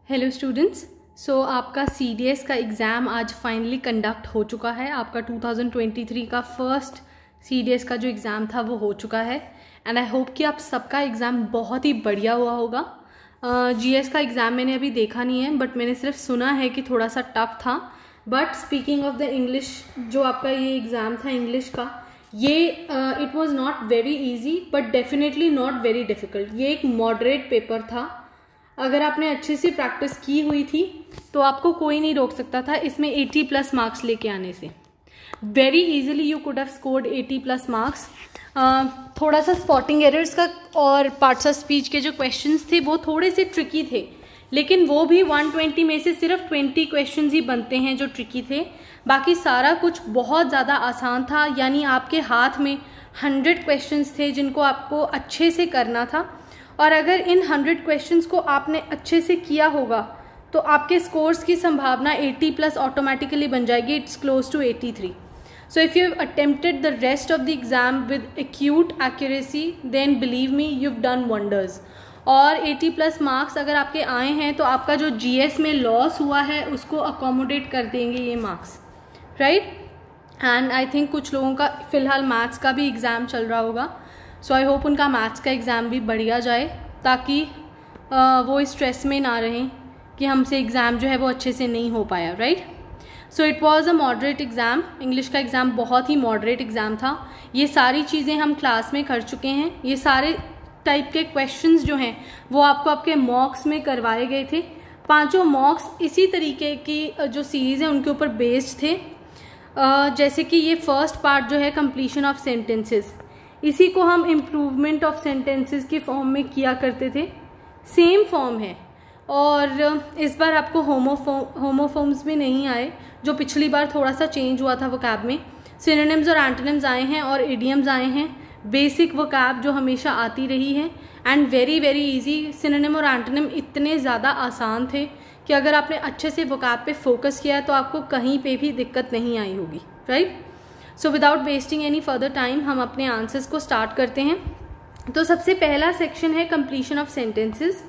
Hello students, सो आपका CDS का exam आज फाइनली कंडक्ट हो चुका है। आपका 2023 का फर्स्ट CDS का जो एग्ज़ाम था वो हो चुका है एंड आई होप कि आप सबका एग्ज़ाम बहुत ही बढ़िया हुआ होगा। GS का एग्ज़ाम मैंने अभी देखा नहीं है, बट मैंने सिर्फ सुना है कि थोड़ा सा टफ था। But speaking of the English, जो आपका ये एग्ज़ाम था इंग्लिश का, ये it was not very easy but definitely not very difficult. ये एक मॉडरेट पेपर था। अगर आपने अच्छे से प्रैक्टिस की हुई थी तो आपको कोई नहीं रोक सकता था इसमें 80+ मार्क्स लेके आने से। Very easily you could have scored 80+ marks. थोड़ा सा स्पॉटिंग एरर्स का और पार्ट्स ऑफ स्पीच के जो क्वेश्चंस थे वो थोड़े से ट्रिकी थे, लेकिन वो भी 120 में से सिर्फ 20 क्वेश्चंस ही बनते हैं जो ट्रिकी थे। बाकी सारा कुछ बहुत ज़्यादा आसान था, यानी आपके हाथ में 100 क्वेश्चंस थे जिनको आपको अच्छे से करना था। और अगर इन 100 क्वेश्चंस को आपने अच्छे से किया होगा तो आपके स्कोर्स की संभावना 80+ ऑटोमेटिकली बन जाएगी। It's close to 83। So if you have attempted the rest of the exam with acute accuracy, then believe me you have done wonders. और 80+ मार्क्स अगर आपके आए हैं तो आपका जो GS में लॉस हुआ है उसको अकोमोडेट कर देंगे ये marks, right. And I think कुछ लोगों का फ़िलहाल मैथ्स का भी एग्ज़ाम चल रहा होगा, सो आई होप उनका मैथ्स का एग्ज़ाम भी बढ़िया जाए ताकि वो स्ट्रेस में ना रहें कि हमसे एग्ज़ाम जो है वो अच्छे से नहीं हो पाया, right. So it was a moderate exam. English का एग्ज़ाम बहुत ही मॉडरेट एग्ज़ाम था। ये सारी चीज़ें हम क्लास में कर चुके हैं। ये सारे टाइप के क्वेश्चंस जो हैं वो आपको आपके मॉक्स में करवाए गए थे। पांचों मॉक्स इसी तरीके की जो सीरीज़ है उनके ऊपर बेस्ड थे। जैसे कि ये फर्स्ट पार्ट जो है कंप्लीशन ऑफ सेंटेंसेस, इसी को हम इम्प्रूवमेंट ऑफ सेंटेंसेस के फॉर्म में किया करते थे। सेम फॉर्म है और इस बार आपको होमोफॉर्म्स भी नहीं आए, जो पिछली बार थोड़ा सा चेंज हुआ था वोकैब में। सिनोनिम्स और एंटोनिम्स आए हैं और इडियम्स आए हैं। बेसिक वोकैब जो हमेशा आती रही है and very very easy. Synonym और एंटोनिम इतने ज़्यादा आसान थे कि अगर आपने अच्छे से वोकैब पे फोकस किया तो आपको कहीं पे भी दिक्कत नहीं आई होगी, right. So without wasting any further time हम अपने आंसर्स को स्टार्ट करते हैं। तो सबसे पहला सेक्शन है कंप्लीशन ऑफ सेंटेंसेस।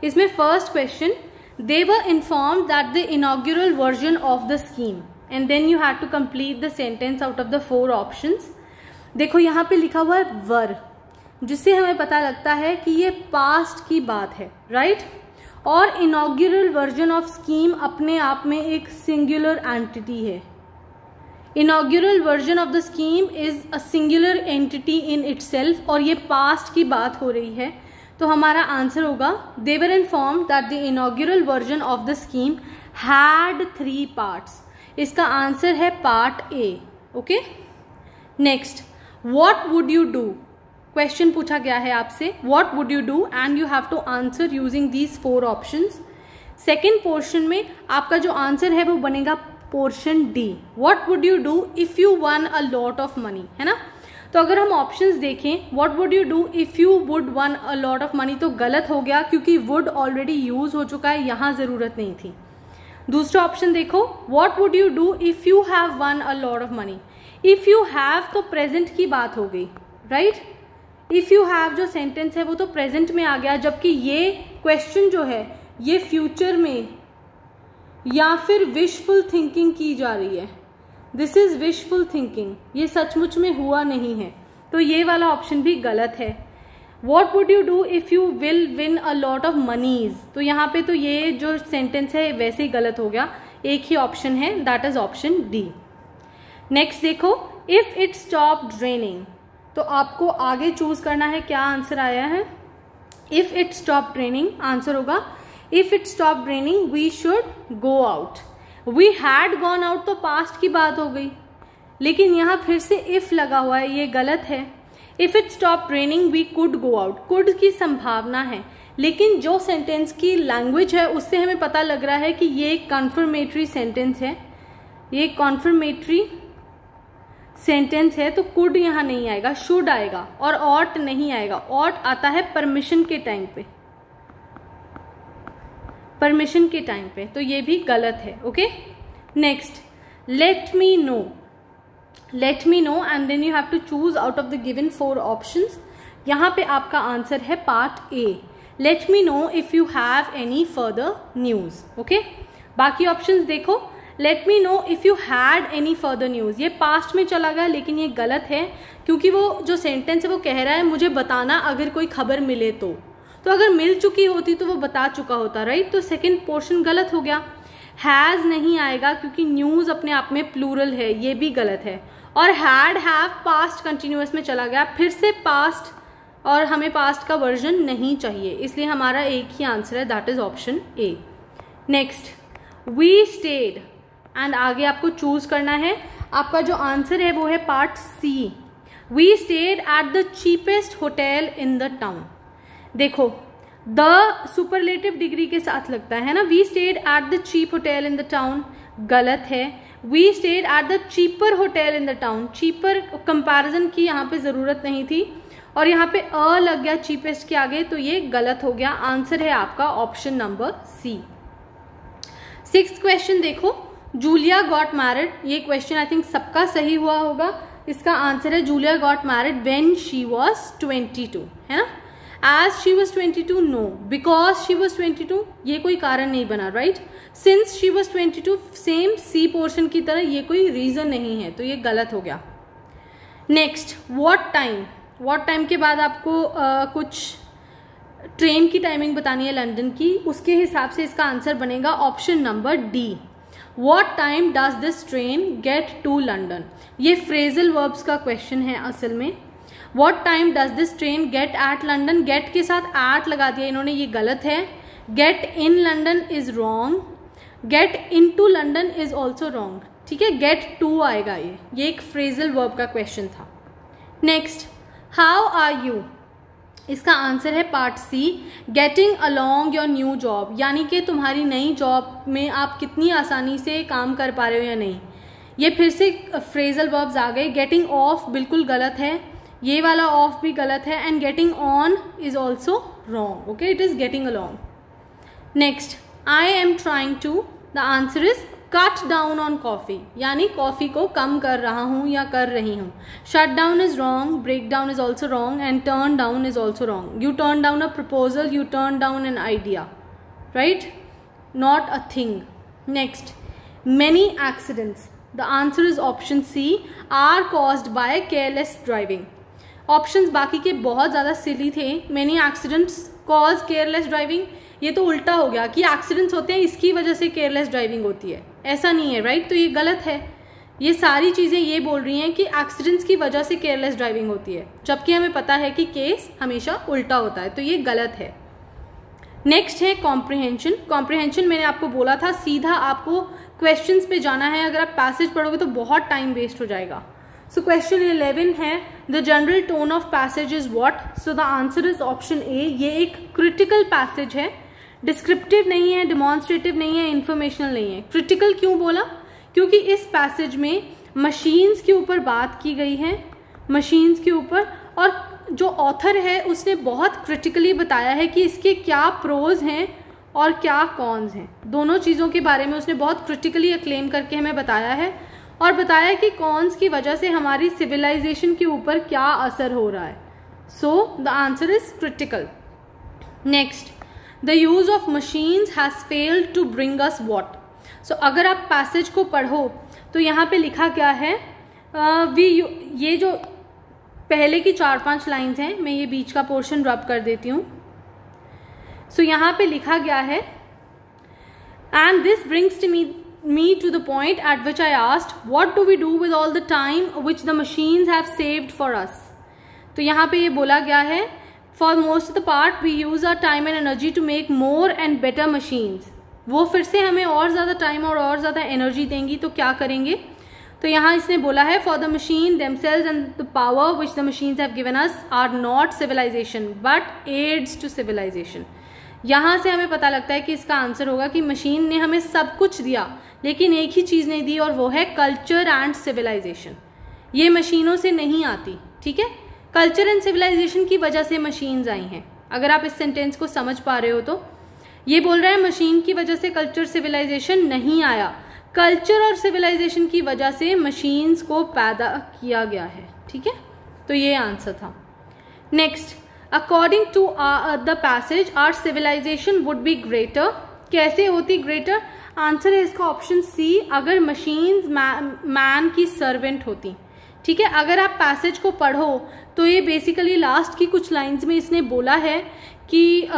इसमें first question, they were informed that the inaugural version of the scheme and then you have to complete the sentence out of the 4 options. देखो यहाँ पे लिखा हुआ है वर, जिससे हमें पता लगता है कि ये पास्ट की बात है, राइट। और इनॉग्यूरल वर्जन ऑफ स्कीम अपने आप में एक सिंगुलर एंटिटी है। Inaugural version of the scheme is a singular entity in itself, और ये पास्ट की बात हो रही है। तो हमारा आंसर होगा, they were informed that the inaugural version of the scheme had 3 parts. इसका आंसर है part A, okay. Next, what would you do, question पूछा गया है आपसे, what would you do and you have to answer using these 4 options. Second portion में आपका जो answer है वो बनेगा portion D, what would you do if you won a lot of money, है ना। तो अगर हम ऑप्शंस देखें, what would you do if you would one a lot of money, तो गलत हो गया क्योंकि वुड ऑलरेडी यूज हो चुका है, यहां जरूरत नहीं थी। दूसरा ऑप्शन देखो, what would you do if you have one a lot of money. If you have तो प्रेजेंट की बात हो गई, राइट। इफ यू हैव जो सेंटेंस है वो तो प्रेजेंट में आ गया, जबकि ये क्वेश्चन जो है ये फ्यूचर में या फिर विशफुल थिंकिंग की जा रही है। दिस इज विशफुल थिंकिंग, ये सचमुच में हुआ नहीं है, तो ये वाला ऑप्शन भी गलत है। What would you do if you will win a lot of moneys, तो यहाँ पे तो ये जो सेंटेंस है वैसे ही गलत हो गया। एक ही ऑप्शन है, that is option D. Next देखो, इफ इट स्टॉप ड्रेनिंग, तो आपको आगे चूज करना है क्या आंसर आया है। If it stop draining, answer होगा if it stop draining we should go out. We had gone out तो पास्ट की बात हो गई, लेकिन यहाँ फिर से इफ लगा हुआ है, ये गलत है। If it stop raining we could go out, could की संभावना है, लेकिन जो सेंटेंस की लैंग्वेज है उससे हमें पता लग रहा है कि ये एक कन्फर्मेटरी सेंटेंस है, ये कन्फर्मेटरी सेंटेंस है, तो कुड यहाँ नहीं आएगा, शुड आएगा, और ऑट नहीं आएगा। ऑट आता है परमिशन के टाइम पे, परमिशन के टाइम पे, तो ये भी गलत है, okay. Next, let me know, let me know and then you have to choose out of the given 4 options. यहाँ पे आपका आंसर है part A, let me know if you have any further news. Okay, बाकी options देखो। Let me know if you had any further news, ये past में चला गया लेकिन ये गलत है, क्योंकि वो जो सेंटेंस है वो कह रहा है मुझे बताना अगर कोई खबर मिले तो अगर मिल चुकी होती तो वो बता चुका होता, राइट। तो सेकंड पोर्शन गलत हो गया। हैज़ नहीं आएगा क्योंकि न्यूज़ अपने आप में प्लूरल है, ये भी गलत है। और हैड हैव पास्ट कंटिन्यूअस में चला गया, फिर से पास्ट, और हमें पास्ट का वर्जन नहीं चाहिए, इसलिए हमारा एक ही आंसर है, that is option A. Next, we stayed, and आगे आपको चूज करना है। आपका जो आंसर है वो है part C, we stayed at the cheapest hotel in the town. देखो, द सुपरलेटिव डिग्री के साथ लगता है ना, we stayed at the cheap hotel in the town, गलत है। We stayed at the cheaper hotel in the town, cheaper comparison की यहाँ पे जरूरत नहीं थी, और यहाँ पे अ लग गया चीपेस्ट के आगे, तो ये गलत हो गया। आंसर है आपका option number C. Sixth question देखो, जूलिया गॉट मैरिड, ये क्वेश्चन आई थिंक सबका सही हुआ होगा। इसका आंसर है Julia got married when she was 22, है ना। As she was 22, no, because she was 22, ये कोई कारण नहीं बना, right. Since she was 22, same C portion की तरह ये कोई रीजन नहीं है, तो ये गलत हो गया। Next, what time, what time के बाद आपको कुछ ट्रेन की टाइमिंग बतानी है लंदन की, उसके हिसाब से इसका आंसर बनेगा option number D. What time does this train get to London, ये फ्रेजल वर्ब्स का क्वेश्चन है असल में। What time does this train get at London? get के साथ at लगा दिया इन्होंने, ये गलत है। get in London is wrong, get into London is also wrong, ठीक है। get to आएगा, ये एक फ्रेजल वर्ब का क्वेश्चन था। नेक्स्ट, how are you, इसका आंसर है part C, getting along your new job, यानी कि तुम्हारी नई जॉब में आप कितनी आसानी से काम कर पा रहे हो या नहीं। ये फिर से फ्रेजल वर्ब्स आ गए। गेटिंग ऑफ बिल्कुल गलत है, ये वाला ऑफ भी गलत है, and getting on is also wrong, okay, it is getting along. Next, I am trying to, the answer is cut down on coffee, यानी कॉफी को कम कर रहा हूँ या कर रही हूँ। Shut down is wrong, break down is also wrong, and turn down is also wrong. You turn down a proposal, you turn down an idea, right, not a thing. Next, many accidents, the answer is option C, are caused by careless driving. Options बाकी के बहुत ज़्यादा silly थे। Many accidents cause careless driving, ये तो उल्टा हो गया कि एक्सीडेंट्स होते हैं इसकी वजह से केयरलेस ड्राइविंग होती है, ऐसा नहीं है, राइट। तो ये गलत है। ये सारी चीज़ें ये बोल रही हैं कि एक्सीडेंट्स की वजह से केयरलेस ड्राइविंग होती है, जबकि हमें पता है कि केस हमेशा उल्टा होता है, तो ये गलत है। नेक्स्ट है कॉम्प्रिहेंशन। कॉम्प्रिहेंशन मैंने आपको बोला था सीधा आपको क्वेश्चंस पे जाना है, अगर आप पैसेज पढ़ोगे तो बहुत टाइम वेस्ट हो जाएगा। सो क्वेश्चन 11 है, the general tone of passage is what, so the answer is option ए। ये एक क्रिटिकल पैसेज है, डिस्क्रिप्टिव नहीं है, डिमॉन्स्ट्रेटिव नहीं है, इंफॉर्मेशनल नहीं है। क्रिटिकल क्यों बोला, क्योंकि इस पैसेज में मशीन्स के ऊपर बात की गई है, मशीन्स के ऊपर, और जो ऑथर है उसने बहुत क्रिटिकली बताया है कि इसके क्या प्रोज हैं और क्या कॉन्स हैं। दोनों चीज़ों के बारे में उसने बहुत क्रिटिकली एक्लेम करके हमें बताया है, और बताया कि कॉन्स की वजह से हमारी सिविलाइजेशन के ऊपर क्या असर हो रहा है। So the answer is critical. Next, the use of machines has failed to bring us what. So अगर आप पैसेज को पढ़ो तो यहाँ पे लिखा क्या है, ये जो पहले की 4-5 लाइन्स हैं, मैं ये बीच का पोर्शन रब कर देती हूँ। सो यहाँ पे लिखा गया है, and this brings to me to the point at which I asked, what do we do with all the time which the machines have saved for us? तो यहाँ पे ये बोला गया है, for most of the part we use our time and energy to make more and better machines. वो फिर से हमें और ज़्यादा टाइम और ज़्यादा एनर्जी देंगी, तो क्या करेंगे। तो यहाँ इसने बोला है, for the machine themselves and the power which the machines have given us are not civilization but aids to civilization. यहाँ से हमें पता लगता है कि इसका आंसर होगा कि मशीन ने हमें सब कुछ दिया लेकिन एक ही चीज़ नहीं दी, और वो है कल्चर एंड सिविलाइजेशन। ये मशीनों से नहीं आती, ठीक है। कल्चर एंड सिविलाइजेशन की वजह से मशीन्स आई हैं। अगर आप इस सेंटेंस को समझ पा रहे हो तो ये बोल रहा है मशीन की वजह से कल्चर सिविलाइजेशन नहीं आया, कल्चर और सिविलाइजेशन की वजह से मशीन्स को पैदा किया गया है, ठीक है। तो ये आंसर था। Next, according to the passage our civilisation would be greater. कैसे होती ग्रेटर? आंसर है इसका ऑप्शन सी, अगर मशीन्स मैन की सर्वेंट होती। ठीक है, अगर आप पैसेज को पढ़ो तो ये बेसिकली लास्ट की कुछ लाइंस में इसने बोला है कि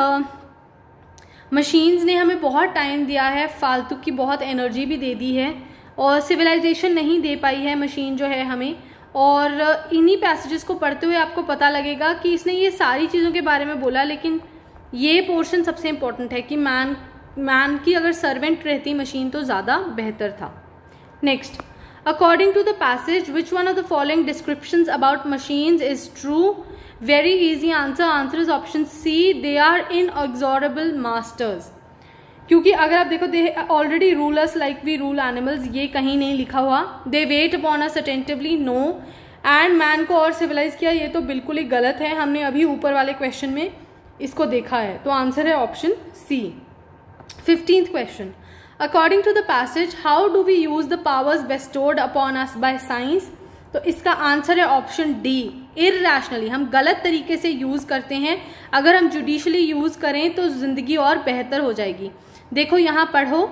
मशीन्स ने हमें बहुत टाइम दिया है, फालतू की बहुत एनर्जी भी दे दी है, और सिविलाइजेशन नहीं दे पाई है मशीन जो है हमें। और इन्हीं पैसेजेस को पढ़ते हुए आपको पता लगेगा कि इसने ये सारी चीज़ों के बारे में बोला, लेकिन ये पोर्शन सबसे इम्पोर्टेंट है कि मैन की अगर सर्वेंट रहती मशीन तो ज़्यादा बेहतर था। Next, according to the passage which one of the following descriptions about machines is true? Very easy answer, answer is option C, they are inexorable masters. क्योंकि अगर आप देखो, they already rulers like we rule animals, ये कहीं नहीं लिखा हुआ। They wait upon us attentively, no. And man को और सिविलाइज किया, ये तो बिल्कुल ही गलत है। हमने अभी ऊपर वाले क्वेश्चन में इसको देखा है, तो आंसर है option C. 15th question, according to the passage how do we use the powers bestowed upon us by science? तो इसका आंसर है ऑप्शन डी, इररैशनली। हम गलत तरीके से यूज करते हैं, अगर हम जुडिशली यूज करें तो जिंदगी और बेहतर हो जाएगी। देखो यहाँ पढ़ो,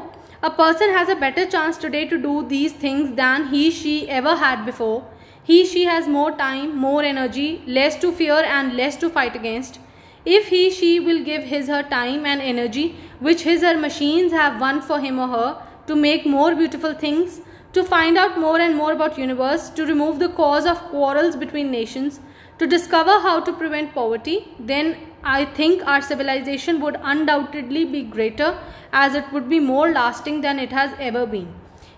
a person has a better chance today to do these things than he she ever had before. He she has more time, more energy, less to fear and less to fight against. If he she will give his her time and energy which his her machines have won for him or her to make more beautiful things, to find out more and more about universe, to remove the cause of quarrels between nations, to discover how to prevent poverty, then I think our civilization would undoubtedly be greater as it would be more lasting than it has ever been.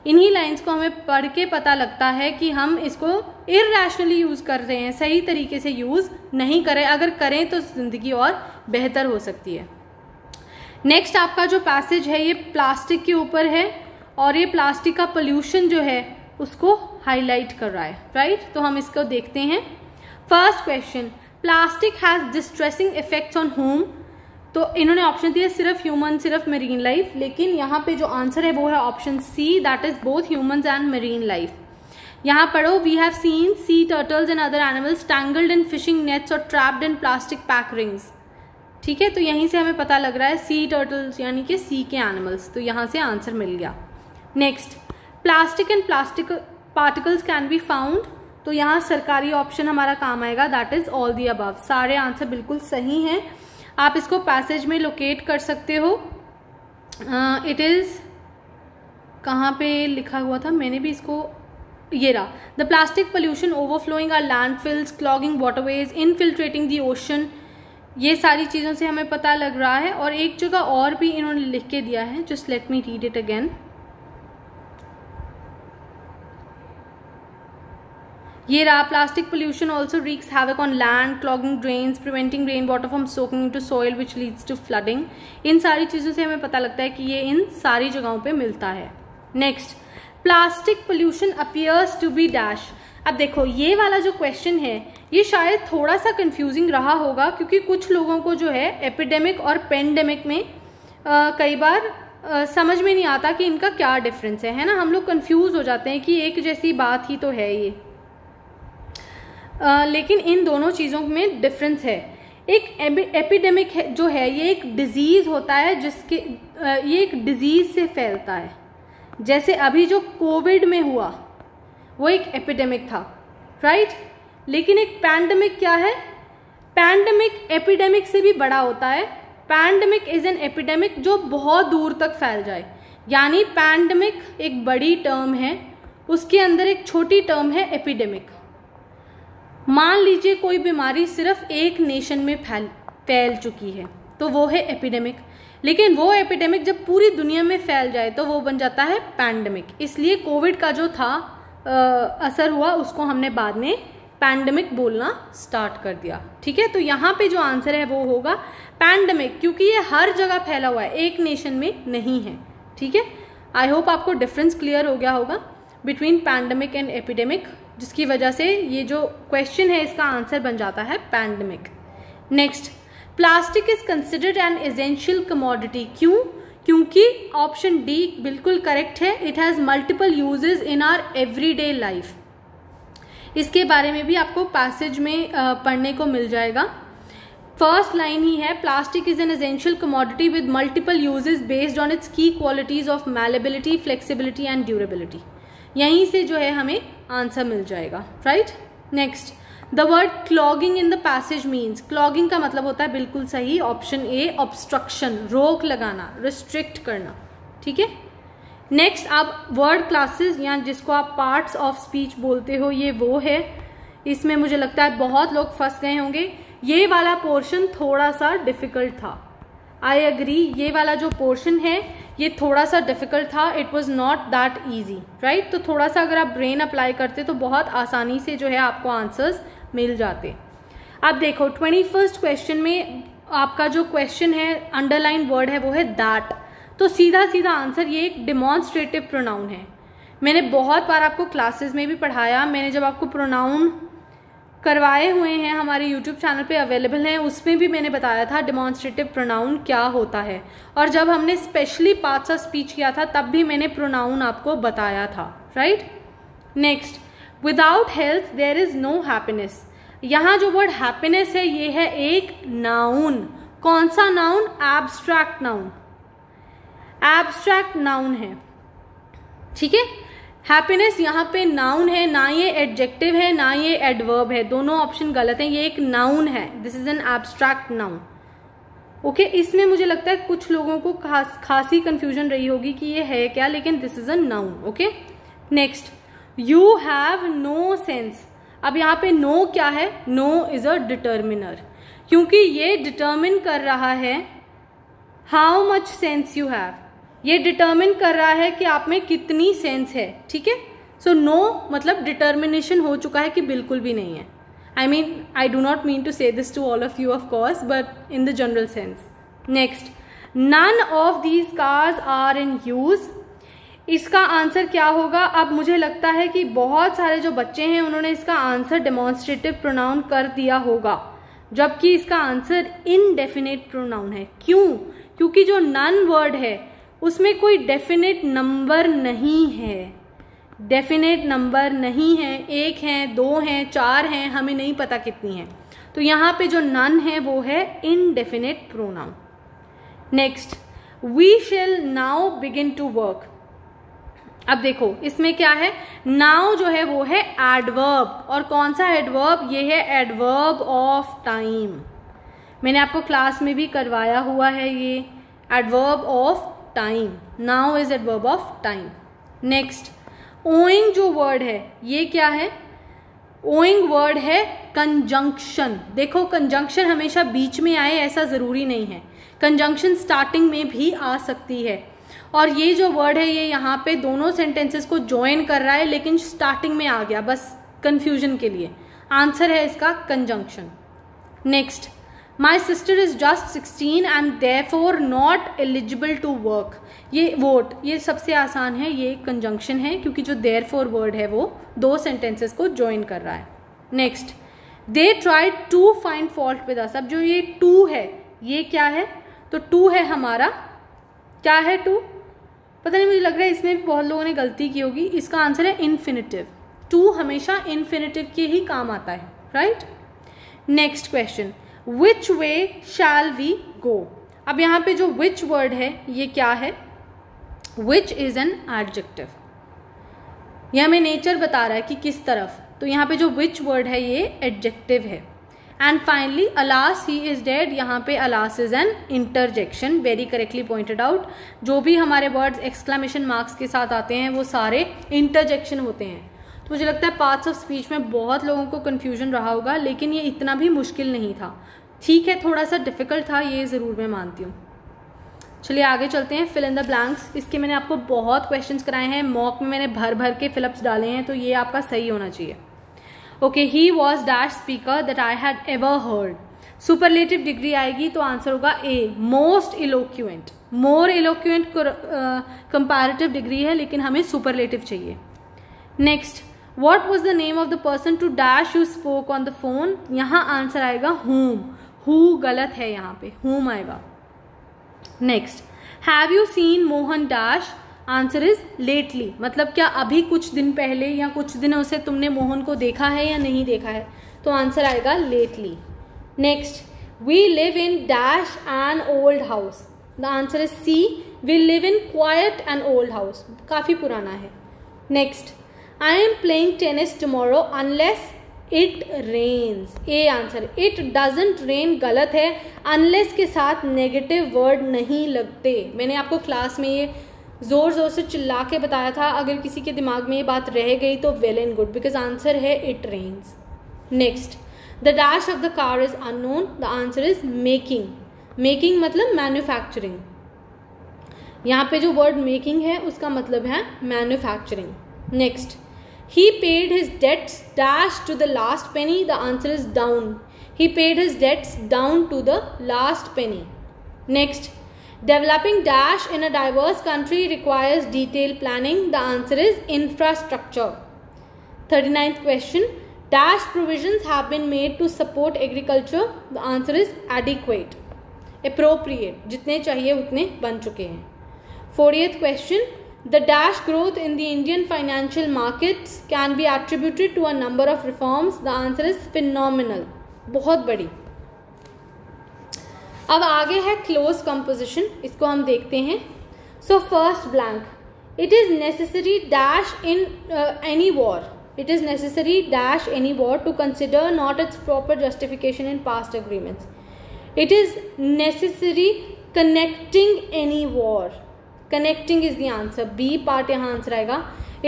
इन्हीं lines को हमें पढ़ के पता लगता है कि हम इसको इररैशनली यूज़ कर रहे हैं, सही तरीके से यूज़ नहीं करें। अगर करें तो ज़िंदगी और बेहतर हो सकती है। नेक्स्ट आपका जो पैसेज है ये प्लास्टिक के ऊपर है, और ये प्लास्टिक का पोल्यूशन जो है उसको हाईलाइट कर रहा है, राइट? तो हम इसको देखते हैं। First question, plastic has distressing effects on home. तो इन्होंने ऑप्शन दिया सिर्फ ह्यूमन, सिर्फ मरीन लाइफ, लेकिन यहाँ पे जो आंसर है वो है option C, that is both humans and marine life. यहाँ पढ़ो, we have seen sea turtles and other animals tangled in fishing nets और trapped in plastic pack rings. ठीक है, तो यहीं से हमें पता लग रहा है सी टर्टल्स यानी कि सी के एनिमल्स, तो यहाँ से आंसर मिल गया। Next, plastic and plastic particles can be found. तो यहाँ सरकारी ऑप्शन हमारा काम आएगा, that is all the above. सारे आंसर बिल्कुल सही हैं। आप इसको पैसेज में लोकेट कर सकते हो। इट इज़ कहाँ पे लिखा हुआ था, मैंने भी इसको, ये रहा, the plastic pollution overflowing our landfills, clogging waterways, infiltrating the ocean. ये सारी चीज़ों से हमें पता लग रहा है। और एक जगह और भी इन्होंने लिख के दिया है, just let me read it again. ये रहा, plastic pollution also wreaks havoc on land, clogging drains, preventing rainwater from soaking into soil which leads to flooding। इन सारी चीज़ों से हमें पता लगता है कि ये इन सारी जगहों पे मिलता है। Next, plastic pollution appears to be dash। अब देखो ये वाला जो क्वेश्चन है ये शायद थोड़ा सा कंफ्यूजिंग रहा होगा, क्योंकि कुछ लोगों को जो है एपिडेमिक और पेंडेमिक में कई बार समझ में नहीं आता कि इनका क्या डिफरेंस है ना। हम लोग कंफ्यूज हो जाते हैं कि एक जैसी बात ही तो है ये। लेकिन इन दोनों चीज़ों में डिफरेंस है। एक एपिडेमिक जो है ये एक डिजीज़ होता है, जिसके ये एक डिजीज़ से फैलता है। जैसे अभी जो कोविड में हुआ वो एक एपिडेमिक था, राइट? लेकिन एक पैंडेमिक क्या है? पैंडेमिक एपिडेमिक से भी बड़ा होता है। पैंडेमिक इज एन एपिडेमिक जो बहुत दूर तक फैल जाए। यानी पैंडेमिक एक बड़ी टर्म है, उसके अंदर एक छोटी टर्म है एपिडेमिक। मान लीजिए कोई बीमारी सिर्फ एक नेशन में फैल चुकी है तो वो है एपिडेमिक, लेकिन वो एपिडेमिक जब पूरी दुनिया में फैल जाए तो वो बन जाता है पैंडेमिक। इसलिए कोविड का जो था असर हुआ उसको हमने बाद में पैंडेमिक बोलना स्टार्ट कर दिया। ठीक है, तो यहाँ पे जो आंसर है वो होगा पैंडेमिक, क्योंकि ये हर जगह फैला हुआ है, एक नेशन में नहीं है। ठीक है, आई होप आपको डिफरेंस क्लियर हो गया होगा बिटवीन पैंडेमिक एंड एपिडेमिक, जिसकी वजह से ये जो क्वेश्चन है इसका आंसर बन जाता है pandemic. Next, plastic is considered an essential commodity. क्यों? क्योंकि ऑप्शन डी बिल्कुल करेक्ट है, it has multiple uses in our everyday life. इसके बारे में भी आपको पैसेज में पढ़ने को मिल जाएगा। फर्स्ट लाइन ही है, plastic is an essential commodity with multiple uses based on its key qualities of malleability, flexibility and durability. यहीं से जो है हमें आंसर मिल जाएगा, right. Next, the word clogging in the passage means, clogging का मतलब होता है बिल्कुल सही ऑप्शन ए, ऑब्स्ट्रक्शन, रोक लगाना, रिस्ट्रिक्ट करना, ठीक है। नेक्स्ट, आप वर्ड क्लासेस या जिसको आप पार्ट्स ऑफ स्पीच बोलते हो, ये वो है। इसमें मुझे लगता है बहुत लोग फंस गए होंगे। ये वाला पोर्शन थोड़ा सा डिफिकल्ट था, आई एग्री, ये वाला जो पोर्शन है ये थोड़ा सा डिफिकल्ट था, it was not that easy, right. तो थोड़ा सा अगर आप ब्रेन अप्लाई करते तो बहुत आसानी से जो है आपको आंसर्स मिल जाते। अब देखो 21st क्वेश्चन में आपका जो क्वेश्चन है, अंडरलाइन वर्ड है वो है दैट। तो सीधा सीधा आंसर, ये एक डिमॉन्स्ट्रेटिव प्रोनाउन है। मैंने बहुत बार आपको क्लासेस में भी पढ़ाया, मैंने जब आपको प्रोनाउन करवाए हुए हैं, हमारे यूट्यूब चैनल पे अवेलेबल हैं, उसमें भी मैंने बताया था डिमॉन्स्ट्रेटिव प्रोनाउन क्या होता है। और जब हमने स्पेशली पार्ट्स ऑफ स्पीच किया था तब भी मैंने प्रोनाउन आपको बताया था, right. Next, without health there is no happiness. यहाँ जो वर्ड हैप्पीनेस है ये है एक नाउन। कौन सा noun? Abstract noun, abstract noun है, ठीक है। हैप्पीनेस यहाँ पे नाउन है, ना ये एडजेक्टिव है ना ये एडवर्ब है, दोनों ऑप्शन गलत हैं। ये एक नाउन है, this is an abstract noun, okay. इसमें मुझे लगता है कुछ लोगों को खासी कंफ्यूजन रही होगी कि ये है क्या, लेकिन this is a noun, okay. Next, you have no sense. अब यहाँ पे नो क्या है? नो इज अ डिटर्मिनर, क्योंकि ये डिटर्मिन कर रहा है how much sense you have, ये डिटर्मिन कर रहा है कि आप में कितनी सेंस है, ठीक है। सो नो मतलब डिटर्मिनेशन हो चुका है कि बिल्कुल भी नहीं है। I do not mean to say this to all of you of course, but in the general sense. Next, none of these cars are in use. इसका आंसर क्या होगा? अब मुझे लगता है कि बहुत सारे जो बच्चे हैं उन्होंने इसका आंसर डेमोन्स्ट्रेटिव प्रोनाउन कर दिया होगा, जबकि इसका आंसर इनडेफिनेट प्रोनाउन है। क्यों? क्योंकि जो नन वर्ड है उसमें कोई डेफिनेट नंबर नहीं है, डेफिनेट नंबर नहीं है, एक है, दो हैं, चार हैं, हमें नहीं पता कितनी है। तो यहाँ पे जो नन है वो है indefinite pronoun. Next, we shall now begin to work. अब देखो इसमें क्या है, नाउ जो है वो है एडवर्ब, और कौन सा एडवर्ब? ये है एडवर्ब ऑफ टाइम। मैंने आपको क्लास में भी करवाया हुआ है ये adverb of time. Now is adverb of time. Next, owing जो वर्ड है ये क्या है? ओइंग वर्ड है कंजंक्शन। देखो कंजंक्शन हमेशा बीच में आए ऐसा जरूरी नहीं है, कंजंक्शन स्टार्टिंग में भी आ सकती है। और ये जो वर्ड है ये यहाँ पे दोनों सेंटेंसेस को ज्वाइन कर रहा है, लेकिन स्टार्टिंग में आ गया, बस कंफ्यूजन के लिए। आंसर है इसका conjunction. Next, my sister is just 16 and therefore not eligible to work. ये वोट, ये सबसे आसान है, ये कंजंक्शन है क्योंकि जो देयरफॉर वर्ड है वो दो सेंटेंसेस को ज्वाइन कर रहा है। Next, they tried to find fault with us. अब जो ये टू है ये क्या है? तो टू है हमारा, क्या है टू? पता नहीं, मुझे लग रहा है इसमें भी बहुत लोगों ने गलती की होगी। इसका आंसर है इन्फिनिटिव। टू हमेशा इन्फिनिटिव के ही काम आता है, right. Next question, which way shall we go. अब यहाँ पे जो विच वर्ड है ये क्या है? विच इज एन एडजेक्टिव, यह हमें नेचर बता रहा है कि किस तरफ। तो यहाँ पे जो विच वर्ड है ये एडजेक्टिव है। And finally, alas he is dead. यहाँ पे alas is an interjection, very correctly pointed out. जो भी हमारे वर्ड्स एक्सक्लेमेशन मार्क्स के साथ आते हैं वो सारे इंटरजेक्शन होते हैं। तो मुझे लगता है पार्ट्स ऑफ स्पीच में बहुत लोगों को कन्फ्यूजन रहा होगा, लेकिन ये इतना भी मुश्किल नहीं था। ठीक है, थोड़ा सा डिफिकल्ट था, ये ज़रूर मैं मानती हूँ। चलिए आगे चलते हैं। Fill in the blanks. इसके मैंने आपको बहुत क्वेश्चंस कराए हैं, मॉक में मैंने भर भर के फिलअप्स डाले हैं, तो ये आपका सही होना चाहिए। Okay, he was dash speaker that I had ever heard. Superlative degree आएगी तो आंसर होगा A, most eloquent. More eloquent comparative degree है, लेकिन हमें सुपरलेटिव चाहिए। Next, what was the name of the person to dash you spoke on the phone. यहाँ answer आएगा whom। Who गलत है, यहाँ पे whom आएगा। Next, have you seen Mohan dash. Answer is lately, मतलब क्या अभी कुछ दिन पहले या कुछ दिनों से तुमने मोहन को देखा है या नहीं देखा है, तो आंसर आएगा lately. Next, we live in dash an old house. The answer is C, we live in quite an old house. काफ़ी पुराना है. Next, I am playing tennis tomorrow unless it rains. A answer. It doesn't rain गलत है. Unless के साथ negative word नहीं लगते. मैंने आपको क्लास में ये जोर जोर से चिल्ला के बताया था. अगर किसी के दिमाग में ये बात रह गई तो well and good, because answer है it rains. Next, the dash of the car is unknown. The answer is making. Making मतलब मैन्युफैक्चरिंग. यहाँ पे जो वर्ड मेकिंग है उसका मतलब है manufacturing. Next, he paid his debts dash to the last penny. The answer is down. He paid his debts down to the last penny. Next, developing dash in a diverse country requires detailed planning. The answer is infrastructure. 39th question, dash provisions have been made to support agriculture. The answer is adequate, appropriate. जितने चाहिए उतने बन चुके हैं. 40th question, the dash growth in the Indian financial markets can be attributed to a number of reforms. The answer is phenomenal. बहुत बड़ी. अब आगे है close composition. इसको हम देखते हैं. So first blank. It is necessary dash in any war. It is necessary dash any war to consider not its proper justification in past agreements. It is necessary connecting any war. Connecting is the answer. B part यहाँ answer आएगा.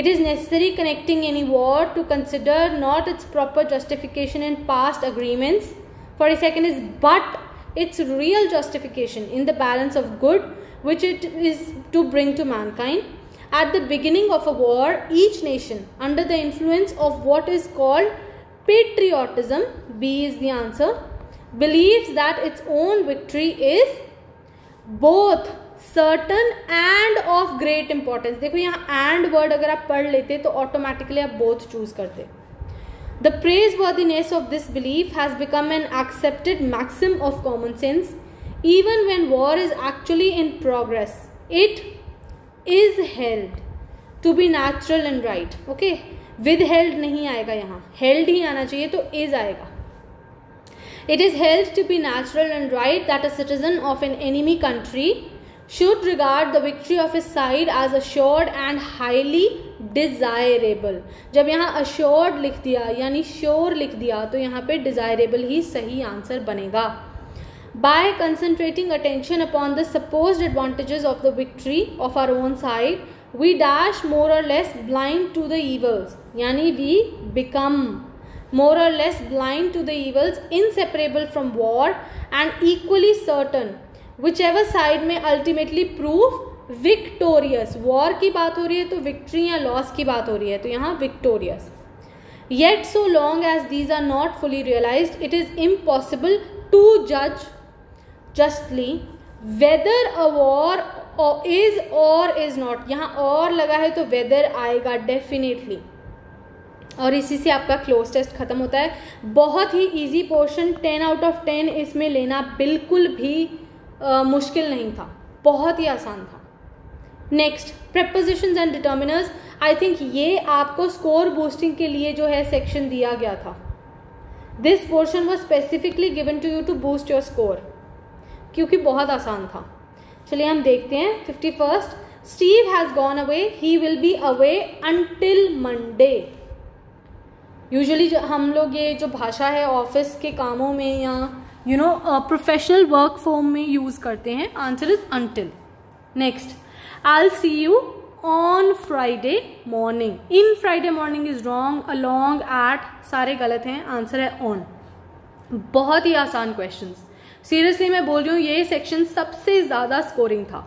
It is necessary connecting any war to consider not its proper justification in past agreements. 42nd is but its real justification in the balance of good which it is to bring to mankind. At the beginning of a war, each nation under the influence of what is called patriotism, B is the answer, believes that its own victory is both certain end of great importance. देखो यहाँ and word अगर आप पढ़ लेते तो automatically आप both choose करते. The praiseworthiness of this belief has become an accepted maxim of common sense even when war is actually in progress. It is held to be natural and right. Okay, with held नहीं आएगा, यहाँ held ही आना चाहिए तो is आएगा. It is held to be natural and right that a citizen of an enemy country should regard the victory of his side as assured and highly desirable. जब यहाँ assured लिख दिया यानी sure लिख दिया तो यहाँ पे desirable ही सही आंसर बनेगा. By concentrating attention upon the supposed advantages of the victory of our own side, we dash more or less blind to the evils. यानी we become more or less blind to the evils inseparable from war and equally certain whichever side may ultimately prove victorious. war की बात हो रही है तो victory या loss की बात हो रही है तो यहाँ victorious. Yet so long as these are not fully realized, it is impossible to judge justly whether a war is or is not. यहाँ और लगा है तो whether आएगा definitely. और इसी से आपका क्लोज टेस्ट खत्म होता है. बहुत ही इजी पोर्शन, 10 आउट ऑफ 10 इसमें लेना बिल्कुल भी मुश्किल नहीं था, बहुत ही आसान था. Next, prepositions and determiners. I think ये आपको स्कोर बूस्टिंग के लिए जो है सेक्शन दिया गया था. This portion was specifically given to you to boost your score, क्योंकि बहुत आसान था. चलिए हम देखते हैं. 51st, Steve has gone away, he will be away until Monday. Usually हम लोग ये जो भाषा है ऑफिस के कामों में या प्रोफेशनल वर्क फॉर्म में यूज करते हैं. Answer is until. Next, I will see you on Friday morning. In Friday morning is wrong, along, at सारे गलत हैं. आंसर है ऑन. बहुत ही आसान क्वेश्चंस, सीरियसली मैं बोल रही हूँ ये सेक्शन सबसे ज्यादा स्कोरिंग था.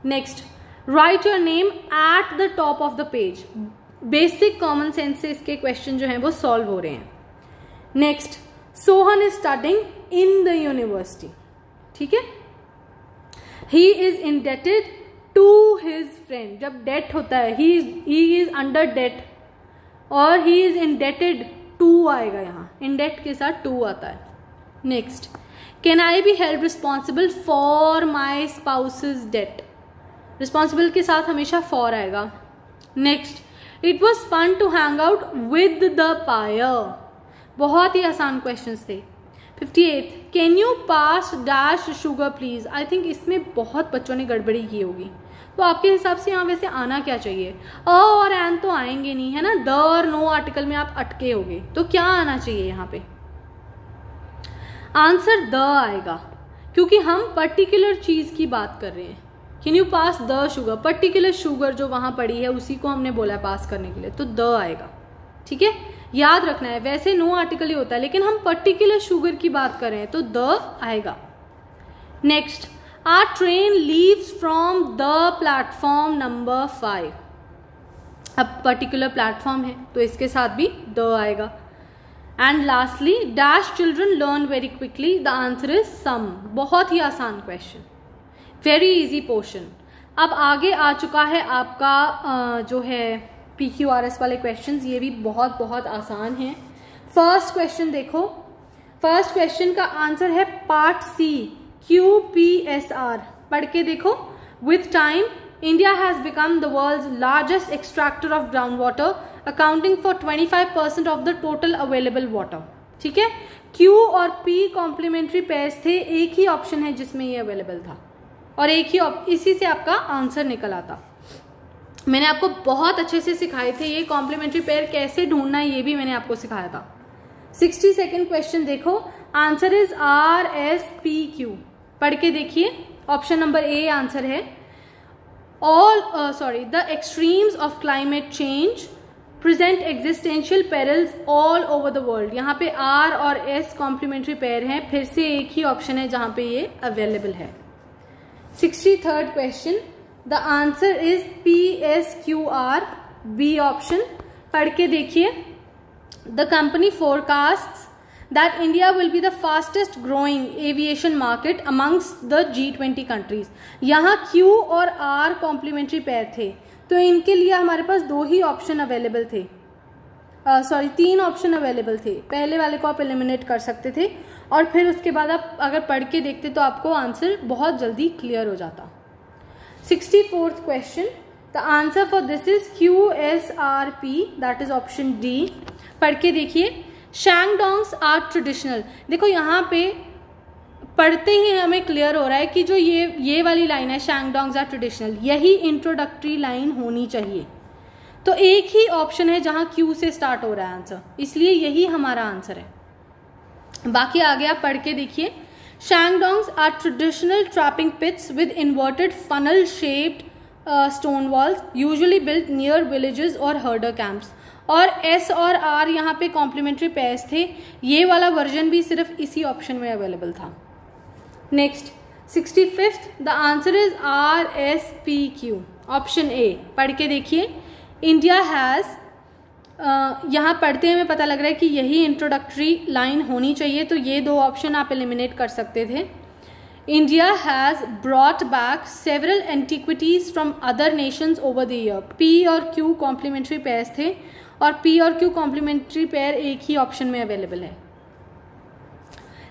Next, right your name at the top of the page. Basic common sense से इसके क्वेश्चन जो हैं वो सॉल्व हो रहे हैं. Next, Sohan is studying in the university. ठीक है, he is indebted to his friend. जब डेट होता है ही इज अंडर डेट और ही इज इंडेटेड टू आएगा, यहाँ इंडेट के साथ टू आता है. Next, can I be held responsible for my spouse's debt. Responsible के साथ हमेशा फॉर आएगा. Next, it was fun to hang out with the pair. बहुत ही आसान क्वेश्चंस थे. 58, can you pass dash sugar please. I think इसमें बहुत बच्चों ने गड़बड़ी की होगी, तो आपके हिसाब से यहाँ वैसे आना क्या चाहिए? अ और एन तो आएंगे नहीं, है ना, द और नो आर्टिकल में आप अटके होगे, तो क्या आना चाहिए यहाँ पे? आंसर द आएगा, क्योंकि हम पर्टिकुलर चीज की बात कर रहे हैं। Can you pass the sugar, particular sugar जो वहां पड़ी है उसी को हमने बोला पास करने के लिए, तो द आएगा। ठीक है, याद रखना है, वैसे नो आर्टिकल ही होता है, लेकिन हम पर्टिकुलर शुगर की बात कर रहे हैं तो द आएगा। Next, our train leaves from the platform number 5। अब पर्टिकुलर प्लेटफॉर्म है तो इसके साथ भी द आएगा। And lastly, dash children learn very quickly, the answer is some. बहुत ही आसान क्वेश्चन, वेरी इजी पोर्शन। अब आगे आ चुका है आपका जो है PQRS वाले क्वेश्चंस, ये भी बहुत बहुत आसान हैं। फर्स्ट क्वेश्चन देखो, फर्स्ट क्वेश्चन का आंसर है पार्ट सी, QPSR। पढ़ के देखो। With time India has become the world's largest extractor of ground water, accounting for 25% of the total available water. ठीक है, Q और P कॉम्प्लीमेंट्री पेयर्स थे, एक ही ऑप्शन है जिसमें ये अवेलेबल था और एक ही इसी से आपका आंसर निकल आता। मैंने आपको बहुत अच्छे से सिखाए थे ये कॉम्प्लीमेंट्री पेयर कैसे ढूंढना है, ये भी मैंने आपको सिखाया था। 62nd क्वेश्चन देखो, आंसर इज RSPQ। पढ़ के देखिए, ऑप्शन नंबर ए आंसर है। The extremes of climate change present existential perils all over the world. यहाँ पे R और S कॉम्प्लीमेंट्री पेयर हैं, फिर से एक ही ऑप्शन है जहां पे ये अवेलेबल है। 63rd question, the answer is PSQR, B option. पढ़ के देखिए, the company forecasts that India will be the fastest growing aviation market amongst the G20 countries. यहाँ Q और R कॉम्प्लीमेंट्री पेयर थे, तो इनके लिए हमारे पास दो ही ऑप्शन अवेलेबल थे, तीन ऑप्शन अवेलेबल थे। पहले वाले को आप एलिमिनेट कर सकते थे और फिर उसके बाद आप अगर पढ़ के देखते तो आपको आंसर बहुत जल्दी क्लियर हो जाता। 64th question, the answer for this is QSRP, that is option D. पढ़ के देखिए, शैंगडोंग्स आर ट्रेडिशनल। देखो यहाँ पे पढ़ते ही हमें क्लियर हो रहा है कि जो ये वाली लाइन है, शैंगडोंग्स आर ट्रेडिशनल, यही इंट्रोडक्टरी लाइन होनी चाहिए। तो एक ही ऑप्शन है जहां Q से स्टार्ट हो रहा है आंसर, इसलिए यही हमारा आंसर है। बाकी आगे आप पढ़ के देखिए, shangdongs are traditional trapping pits with inverted funnel shaped stone walls usually built near villages और हर्डर कैंप्स। और S और R यहाँ पे कॉम्प्लीमेंट्री पेयर्स थे, ये वाला वर्जन भी सिर्फ इसी ऑप्शन में अवेलेबल था। Next 65th, the answer is RSPQ, option A. पढ़ के देखिए, इंडिया हैज, यहाँ पढ़ते हमें पता लग रहा है कि यही इंट्रोडक्टरी लाइन होनी चाहिए, तो ये दो ऑप्शन आप एलिमिनेट कर सकते थे। India has brought back several antiquities from other Nations over the year. P और Q कॉम्प्लीमेंट्री पेयर्स थे और P और Q कॉम्प्लीमेंट्री पेयर एक ही ऑप्शन में अवेलेबल है।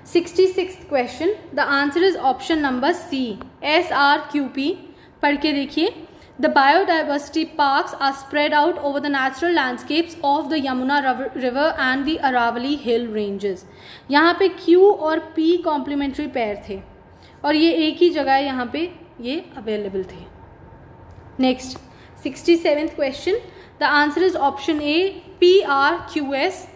66th question, the answer is option number C, SRQP। पढ़ के देखिए, the biodiversity parks are spread out over the natural landscapes of the Yamuna river and the Aravalli hill ranges. यहाँ पे Q और P कॉम्प्लीमेंट्री पेयर थे और ये एक ही जगह यहाँ पे ये अवेलेबल थे। Next 67th question, the answer is option A, PRQS।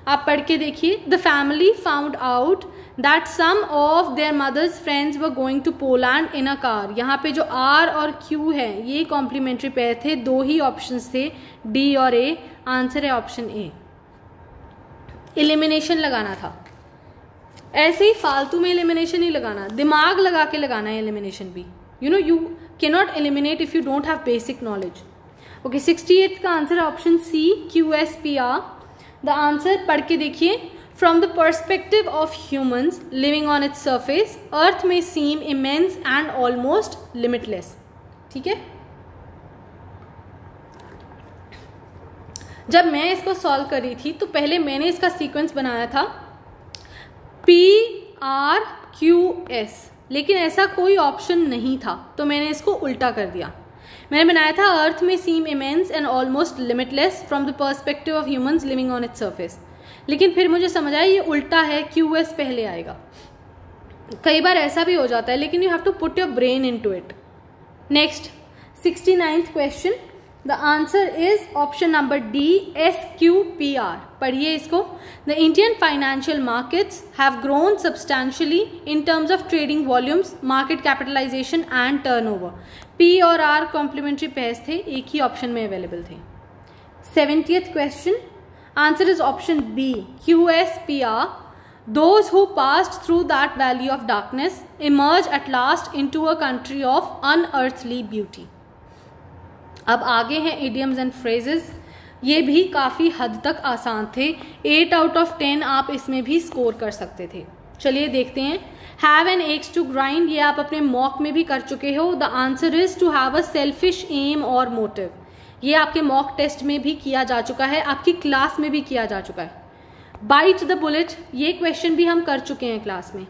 आप पढ़ के देखिए, the family found out that some of their mothers' friends were going to Poland in a car. यहाँ पे जो R और Q है ये कॉम्प्लीमेंट्री पेयर थे, दो ही ऑप्शंस थे, D और A। आंसर है ऑप्शन ए। एलिमिनेशन लगाना था, ऐसे ही फालतू में एलिमिनेशन नहीं लगाना, दिमाग लगा के लगाना है एलिमिनेशन भी। You cannot eliminate if you don't have basic knowledge. Okay, 68th का आंसर है option C, QSPR। The answer पढ़ के देखिए, from the perspective of humans living on its surface Earth may seem immense and almost limitless. ठीक है, जब मैं इसको सॉल्व कर रही थी तो पहले मैंने इसका सीक्वेंस बनाया था PRQS, लेकिन ऐसा कोई ऑप्शन नहीं था तो मैंने इसको उल्टा कर दिया। मैंने बनाया था Earth may seem immense and almost limitless from the perspective of humans living on its surface. लेकिन फिर मुझे समझ आया ये उल्टा है, QS पहले आएगा। कई बार ऐसा भी हो जाता है, लेकिन you have to put your brain into it. Next 69th question, the answer is option number D, SQPR। पढ़िए इसको। The Indian financial markets have grown substantially in terms of trading volumes, market capitalisation and turnover. P और R complementary pairs थे, एक ही option में available थे। 70th question, answer is option B, QSPR। Those who passed through that valley of darkness emerge at last into a country of unearthly beauty। अब आगे हैं idioms and phrases। ये भी काफ़ी हद तक आसान थे, 8 out of 10 आप इसमें भी स्कोर कर सकते थे। चलिए देखते हैं। Have an axe to grind, ये आप अपने मॉक में भी कर चुके हो। The answer is to have a selfish aim or motive, ये आपके मॉक टेस्ट में भी किया जा चुका है, आपकी क्लास में भी किया जा चुका है। बाइट द बुलेट, ये क्वेश्चन भी हम कर चुके हैं क्लास में।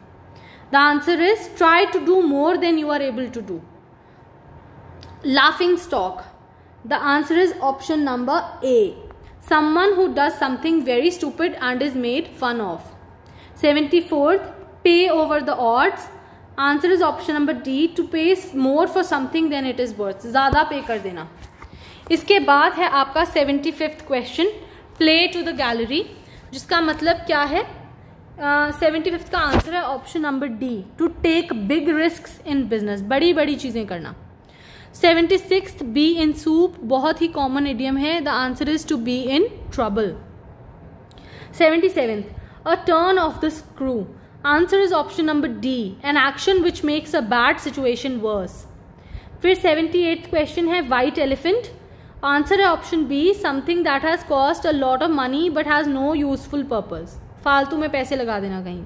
The answer is try to do more than you are able to do. Laughing stock, the answer is option number A, someone who does something very stupid and is made fun of. 74th, pay over the odds, answer is option number D, to pay more for something than it is worth, ज्यादा pay कर देना। इसके बाद है आपका 75th question, play to the gallery, जिसका मतलब क्या है? 75th का आंसर है option number D, to take big risks in business, बड़ी बड़ी चीजें करना। 76th, बी इन सूप, बहुत ही कॉमन इडियम है, the answer is to be in trouble. 77th, a turn of the screw, answer is option number D, an action which makes a bad situation worse. फिर 78th question है white elephant, answer है option B, something that has cost a lot of money but has no useful purpose, फालतू में पैसे लगा देना कहीं।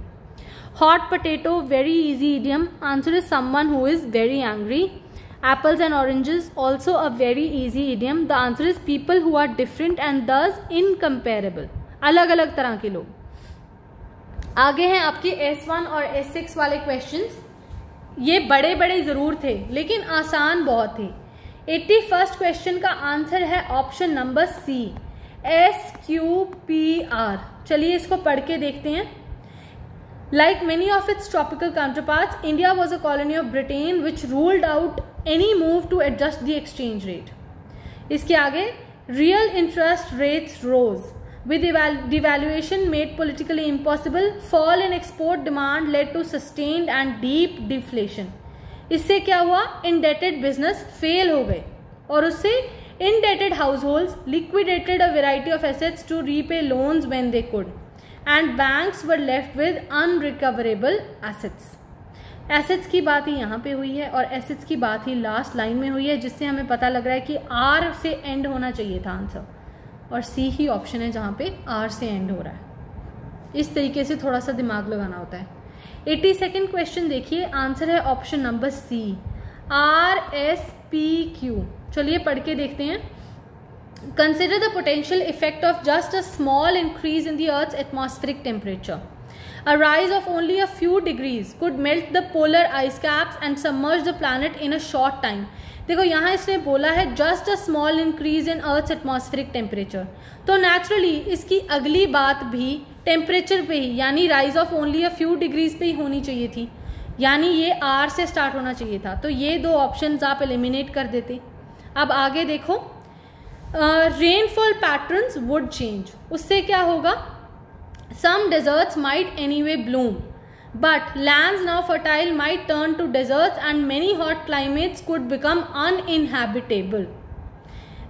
Hot potato, very easy idiom, answer is someone who is very angry. Apples and oranges, also a very easy idiom, the answer is people who are different and thus incomparable, अलग अलग तरह के लोग। आगे हैं आपके S1 और S6 वाले क्वेश्चंस। ये बड़े बड़े जरूर थे लेकिन आसान बहुत थे। 81st क्वेश्चन का आंसर है ऑप्शन नंबर सी, SQPR। चलिए इसको पढ़ के देखते हैं। Like many of its tropical counterparts, India was a colony of Britain which ruled out any move to adjust the exchange rate. इसके आगे, real interest rates rose with devaluation made politically impossible, fall in export demand led to sustained and deep deflation. इससे क्या हुआ? Indebted business fail हो गए और उससे indebted households liquidated a variety of assets to repay loans when they could and banks were left with unrecoverable assets. Assets की बात ही यहाँ पे हुई है और एसेट्स की बात ही लास्ट लाइन में हुई है, जिससे हमें पता लग रहा है कि आर से एंड होना चाहिए था आंसर, और सी ही ऑप्शन है जहाँ पे आर से एंड हो रहा है। इस तरीके से थोड़ा सा दिमाग लगाना होता है। 82nd क्वेश्चन देखिए, आंसर है ऑप्शन नंबर सी, RSPQ। चलिए पढ़ के देखते हैं। Consider the potential effect of just a small increase in the earth's atmospheric temperature. A rise of only a few degrees could melt the polar ice caps and submerge the planet in a short time. देखो यहाँ इसने बोला है just a small increase in Earth's atmospheric temperature, तो naturally इसकी अगली बात भी टेम्परेचर पे ही, यानी rise of only a few degrees पे ही होनी चाहिए थी, यानी ये R से स्टार्ट होना चाहिए था। तो ये दो ऑप्शंस आप एलिमिनेट कर देते। अब आगे देखो, रेनफॉल पैटर्न्स वुड चेंज, उससे क्या होगा? Some deserts might anyway bloom, but lands now fertile might turn to deserts and many hot climates could become uninhabitable.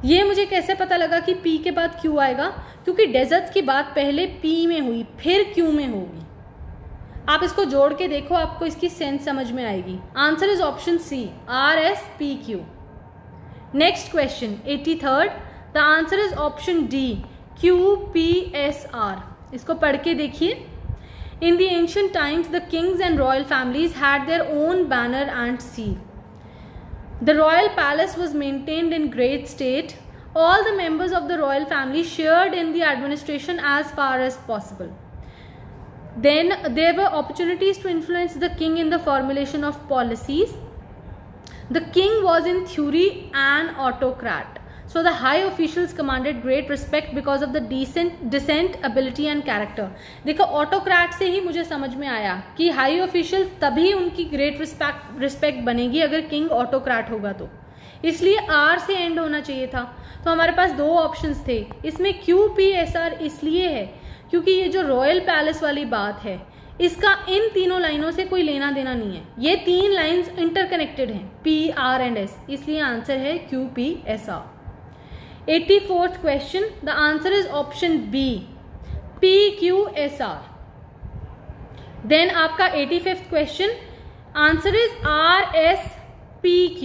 ये मुझे कैसे पता लगा कि P के बाद Q आएगा? क्योंकि डेजर्ट्स की बात पहले P में हुई, फिर Q में होगी। आप इसको जोड़ के देखो, आपको इसकी सेंस समझ में आएगी। Answer is option C, RSPQ। Next question 83rd, the answer is option D, QPSR। इसको पढ़ के देखिए। In the ancient times the kings and royal families had their own banner and seal. The royal palace was maintained in great state. All the members of the royal family shared in the administration as far as possible. Then there were opportunities to influence the king in the formulation of policies. The king was in theory an autocrat. So the high officials commanded great respect because of the decent ability and character. देखो autocrat से ही मुझे समझ में आया कि high officials तभी उनकी great respect बनेगी अगर किंग ऑटोक्रेट होगा तो, इसलिए आर से एंड होना चाहिए था। तो हमारे पास दो ऑप्शंस थे, इसमें QPSR इसलिए है क्योंकि ये जो रॉयल पैलेस वाली बात है इसका इन तीनों लाइनों से कोई लेना देना नहीं है, ये तीन लाइंस इंटरकनेक्टेड हैं P, R एंड S, इसलिए आंसर है QPSR। 84th question, the answer is option B, PQSR। Then आपका 85th question, answer is RSPQ।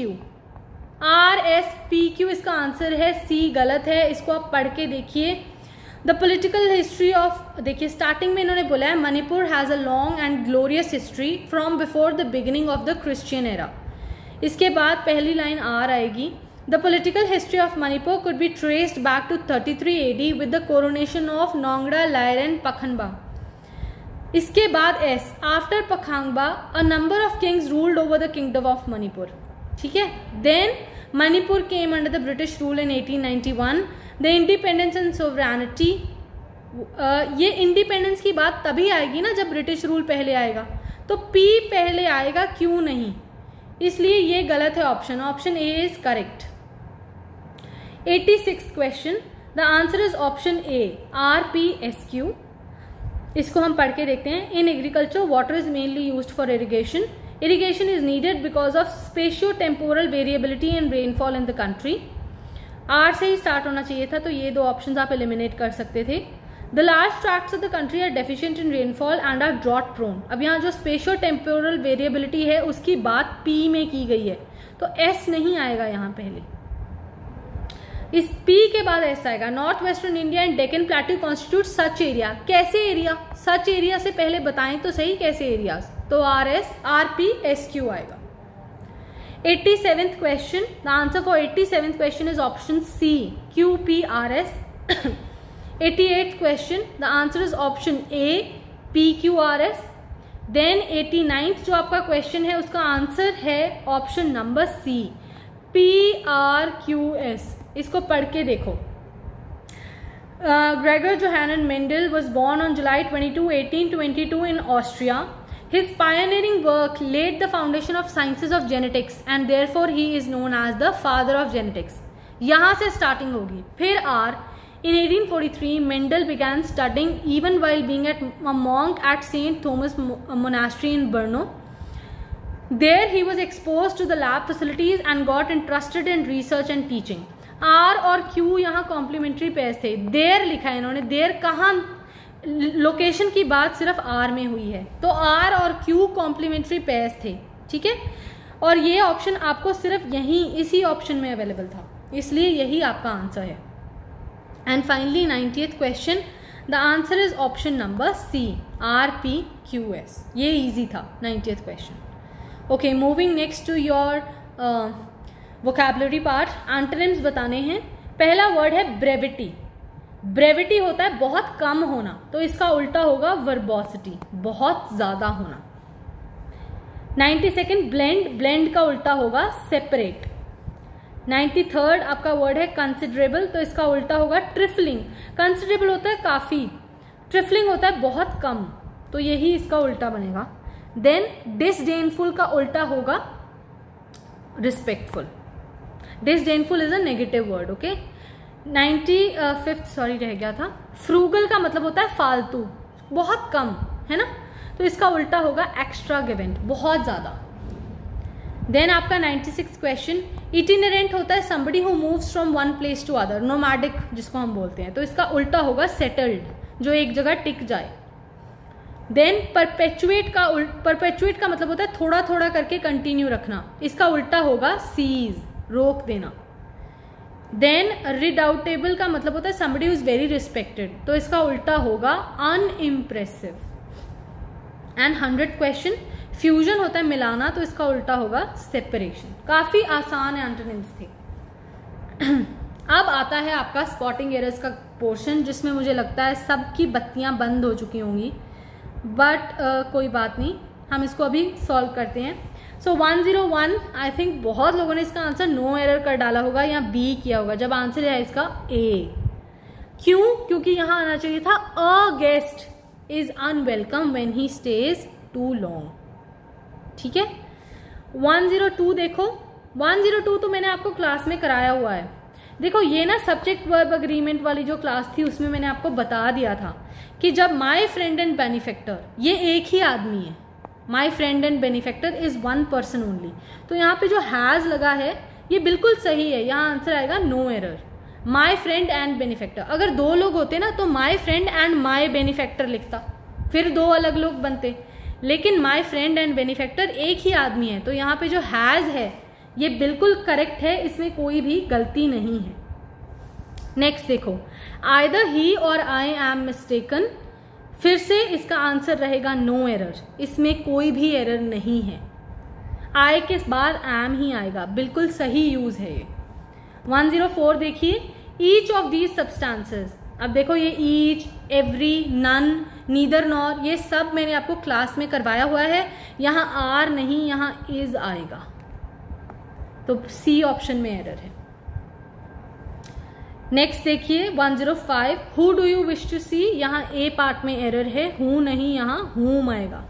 RSPQ इसका आंसर है, C गलत है, इसको आप पढ़ के देखिए। द पोलिटिकल हिस्ट्री ऑफ, देखिए स्टार्टिंग में इन्होंने बोला है Manipur has a long and glorious history from before the beginning of the Christian era. इसके बाद पहली लाइन आर आएगी, the political history of Manipur could be traced back to 33 AD with the coronation of Nongda, Lairen, Pakhangba. इसके बाद S, after Pakhangba a number of kings ruled over the kingdom of Manipur, ठीक है। Then Manipur came under the British rule in 1891। The independence and sovereignty, ये independence की बात तभी आएगी ना जब ब्रिटिश रूल पहले आएगा, तो P पहले आएगा, क्यों नहीं, इसलिए ये गलत है option, option A is correct. 86th question, the answer is option A, RPSQ। इसको हम पढ़ के देखते हैं। In agriculture water is mainly used for irrigation. Irrigation is needed because of spatio temporal variability in rainfall in the country. R से ही start होना चाहिए था, तो ये दो ऑप्शंस आप एलिमिनेट कर सकते थे। The large tracts of the country are deficient in rainfall and are drought prone. अब यहाँ जो स्पेशियो टेम्पोरल वेरिएबिलिटी है उसकी बात P में की गई है, तो S नहीं आएगा यहाँ पहले, इस P के बाद S आएगा। North western India and Deccan plateau constitute such area. कैसे एरिया, सच एरिया से पहले बताएं तो सही कैसे एरियाज, तो RPSQ आएगा। 87th question, the answer for 87th question is option C, QPRS। 88th question, the answer is option A, PQRS। then 89th जो आपका क्वेश्चन है उसका आंसर है ऑप्शन नंबर C, PRQS। इसको पढ़ के देखो। Gregor Johann Mendel was born on July 22, 1822 in Austria. His pioneering work laid the foundation of sciences of genetics and therefore he is known as the father of genetics। यहाँ से starting होगी। फिर R, in 1843 Mendel began studying even while being a monk at St. Thomas Monastery in Brno। There he was exposed to the lab facilities and got interested in research and teaching। R और Q यहाँ complementary pairs थे। देर लिखा है इन्होंने, देर कहाँ, location की बात सिर्फ R में हुई है, तो R और Q कॉम्प्लीमेंट्री पेयर्स थे, ठीक है। और ये ऑप्शन आपको सिर्फ यहीं इसी ऑप्शन में अवेलेबल था, इसलिए यही आपका आंसर है। And finally 90th question, the answer is option number C, RPQS। ये इजी था 90th question. Okay, moving next to your vocabulary part. Antonyms बताने हैं। पहला वर्ड है ब्रेविटी। ब्रेविटी होता है बहुत कम होना, तो इसका उल्टा होगा वर्बोसिटी, बहुत ज्यादा होना। 92nd ब्लेंड, ब्लेंड का उल्टा होगा सेपरेट। 93rd आपका वर्ड है कंसिडरेबल, तो इसका उल्टा होगा ट्रिफलिंग। कंसिडरेबल होता है काफी, ट्रिफलिंग होता है बहुत कम, तो यही इसका उल्टा बनेगा। देन डिसडेनफुल का उल्टा होगा respectful. Disdainful is a negative word, okay. 95th sorry रह गया था, फ्रूगल का मतलब होता है फालतू, बहुत कम, है ना, तो इसका उल्टा होगा एक्स्ट्रावेगेंट, बहुत ज्यादा। देन आपका 96th क्वेश्चन, इटिनेरेंट होता है somebody who moves from one place to other, nomadic जिसको हम बोलते हैं, तो इसका उल्टा होगा सेटल्ड, जो एक जगह टिक जाए। देन परपेचुएट का मतलब होता है थोड़ा थोड़ा करके कंटिन्यू रखना, इसका उल्टा होगा सीज, रोक देना। देन रिडाउटेबल का मतलब होता है somebody who is very respected, तो इसका उल्टा होगा unimpressive. And 100th question, fusion होता है मिलाना, तो इसका उल्टा होगा सेपरेशन। काफी आसान एंटोनिम्स थे। अब आता है आपका स्पॉटिंग एरर्स का पोर्शन, जिसमें मुझे लगता है सबकी बत्तियां बंद हो चुकी होंगी, बट कोई बात नहीं, हम इसको अभी सॉल्व करते हैं। सो 101 आई थिंक बहुत लोगों ने इसका आंसर नो एरर कर डाला होगा या बी किया होगा, जब आंसर है इसका ए। क्यों? क्योंकि यहां आना चाहिए था a guest is unwelcome when he stays too long. ठीक है। 102 देखो, 102 तो मैंने आपको क्लास में कराया हुआ है। देखो ये ना सब्जेक्ट वर्ब अग्रीमेंट वाली जो क्लास थी उसमें मैंने आपको बता दिया था कि जब माई फ्रेंड एंड बेनिफैक्टर, ये एक ही आदमी है, माई friend and benefactor is one person only, तो यहाँ पे जो हैज लगा है ये बिल्कुल सही है, यहाँ आंसर आएगा no error. My friend and benefactor, अगर दो लोग होते ना तो my friend and my benefactor लिखता, फिर दो अलग लोग बनते, लेकिन माई फ्रेंड एंड बेनिफैक्टर एक ही आदमी है, तो यहाँ पे जो हैज है ये बिल्कुल करेक्ट है, इसमें कोई भी गलती नहीं है। नेक्स्ट देखो, आइदर ही और आई एम मिस्टेकन, फिर से इसका आंसर रहेगा नो एरर, इसमें कोई भी एरर नहीं है। आई के बाद एम ही आएगा, बिल्कुल सही यूज है ये। 104 देखिए, ईच ऑफ दीज सब्सटेंसेस, अब देखो ये each, every, none, neither nor, ये सब मैंने आपको क्लास में करवाया हुआ है, यहाँ आर नहीं यहाँ इज आएगा, तो सी ऑप्शन में एरर है। नेक्स्ट देखिए 105, who do you wish to see, यहाँ ए पार्ट में एरर है, हु नहीं यहाँ हुम आएगा।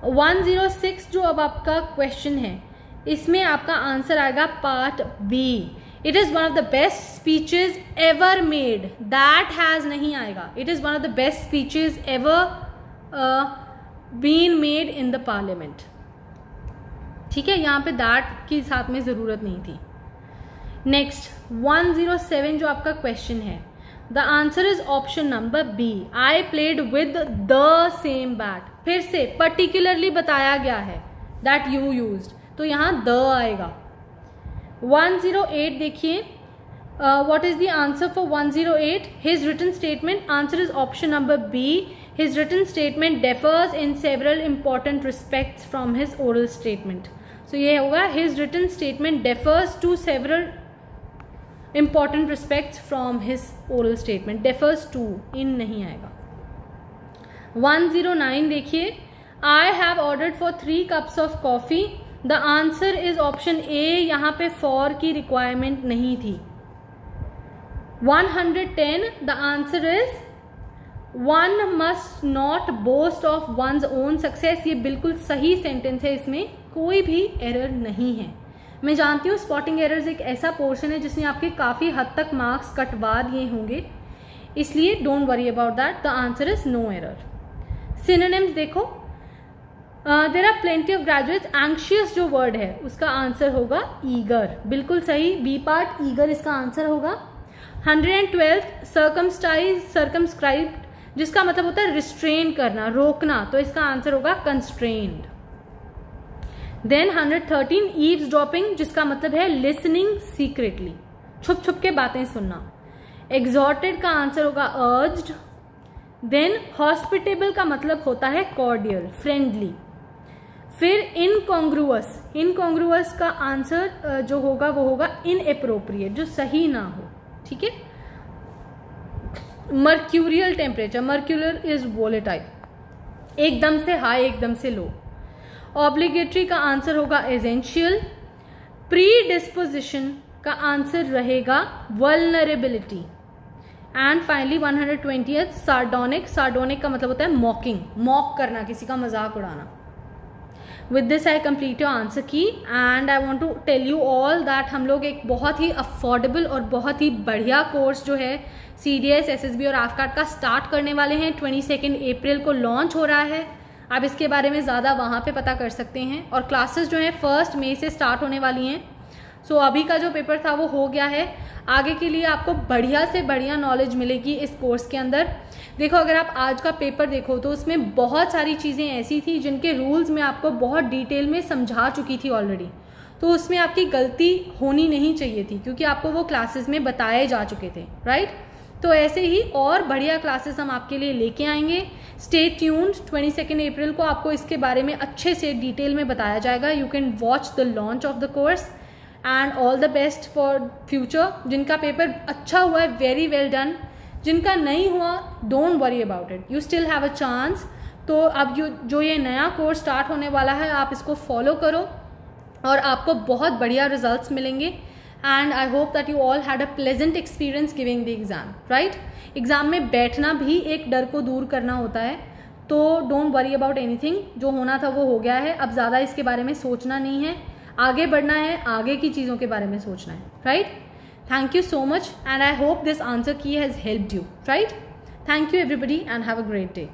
106 जो अब आपका क्वेश्चन है इसमें आपका आंसर आएगा part B, it is one of the best speeches ever made, that has नहीं आएगा, it is one of the best speeches ever been made in the parliament. ठीक है, यहाँ पे दैट की साथ में जरूरत नहीं थी। नेक्स्ट 107 जो आपका क्वेश्चन है, the answer is option number B, I played with the same bat, फिर से पर्टिकुलरली बताया गया है दैट यू यूज्ड, तो यहाँ द आएगा। 108 देखिए, what is the answer for 108, his written statement, answer is option number B, his written statement differs in several important respects from his oral statement, so ये होगा his written statement differs to several important respects from his oral statement, differs to, in नहीं आएगा। 109 देखिए, I have ordered for 3 cups of coffee, the answer is option A, यहाँ पे for की requirement नहीं थी। 110 the answer is one must not boast of one's own success, ये बिल्कुल सही सेंटेंस है, इसमें कोई भी एरर नहीं है। मैं जानती हूँ स्पॉटिंग एरर्स एक ऐसा पोर्शन है जिसने आपके काफी हद तक मार्क्स कटवा दिए होंगे, इसलिए don't worry about that, the answer is no error. Synonyms देखो, there are plenty of graduates, anxious जो वर्ड है उसका आंसर होगा ईगर, बिल्कुल सही, बी पार्ट ईगर इसका आंसर होगा। 112 सर्कमस्टाइज, सर्कमस्क्राइब्ड, जिसका मतलब होता है रिस्ट्रेन करना, रोकना, तो इसका आंसर होगा कंस्ट्रेन्ड। देन 113 ईव्सड्रॉपिंग, जिसका मतलब है लिसनिंग सीक्रेटली, छुप छुप के बातें सुनना। एग्जॉर्टेड का आंसर होगा अर्ज्ड। देन हॉस्पिटेबल का मतलब होता है कॉर्डियल, फ्रेंडली। फिर इनकॉन्ग्रुअस, इनकॉन्ग्रुअस का आंसर जो होगा वो होगा इनएप्रोप्रिएट, जो सही ना हो। ठीक है। मर्क्यूरियल टेम्परेचर, मर्क्यूलर इज वोलेटाइल, एकदम से हाई एकदम से लो। ऑब्लिगेटरी का आंसर होगा एसेंशियल। प्री डिस्पोजिशन का आंसर रहेगा वल्नरेबिलिटी। एंड फाइनली 120th सार्डोनिक, सार्डोनिक का मतलब होता है मॉकिंग, मॉक करना, किसी का मजाक उड़ाना। With this I complete your answer key and I want to tell you all that हम लोग एक बहुत ही अफोर्डेबल और बहुत ही बढ़िया कोर्स जो है CDS, SSB और AFCAT का स्टार्ट करने वाले हैं। 22 अप्रैल को लॉन्च हो रहा है, आप इसके बारे में ज़्यादा वहाँ पे पता कर सकते हैं। और क्लासेस जो हैं 1 मई से स्टार्ट होने वाली हैं। सो अभी का जो पेपर था वो हो गया है, आगे के लिए आपको बढ़िया से बढ़िया नॉलेज मिलेगी इस कोर्स के अंदर। देखो अगर आप आज का पेपर देखो तो उसमें बहुत सारी चीज़ें ऐसी थी जिनके रूल्स मैं आपको बहुत डिटेल में समझा चुकी थी ऑलरेडी, तो उसमें आपकी गलती होनी नहीं चाहिए थी क्योंकि आपको वो क्लासेस में बताए जा चुके थे, राइट। तो ऐसे ही और बढ़िया क्लासेस हम आपके लिए लेके आएंगे। स्टे ट्यून्ड, 22 अप्रैल को आपको इसके बारे में अच्छे से डिटेल में बताया जाएगा। You can watch the launch of the course and all the best for future. जिनका पेपर अच्छा हुआ है वेरी वेल डन, जिनका नहीं हुआ don't worry about it, you still have a chance. तो अब जो ये नया कोर्स स्टार्ट होने वाला है आप इसको फॉलो करो और आपको बहुत बढ़िया रिजल्ट्स मिलेंगे। And I hope that you all had a pleasant experience giving the exam, right. Exam में बैठना भी एक डर को दूर करना होता है, तो डोंट वरी अबाउट एनीथिंग। जो होना था वो हो गया है, अब ज़्यादा इसके बारे में सोचना नहीं है, आगे बढ़ना है, आगे की चीज़ों के बारे में सोचना है, right. Thank you so much and I hope this answer key has helped you, right. Thank you everybody and have a great day.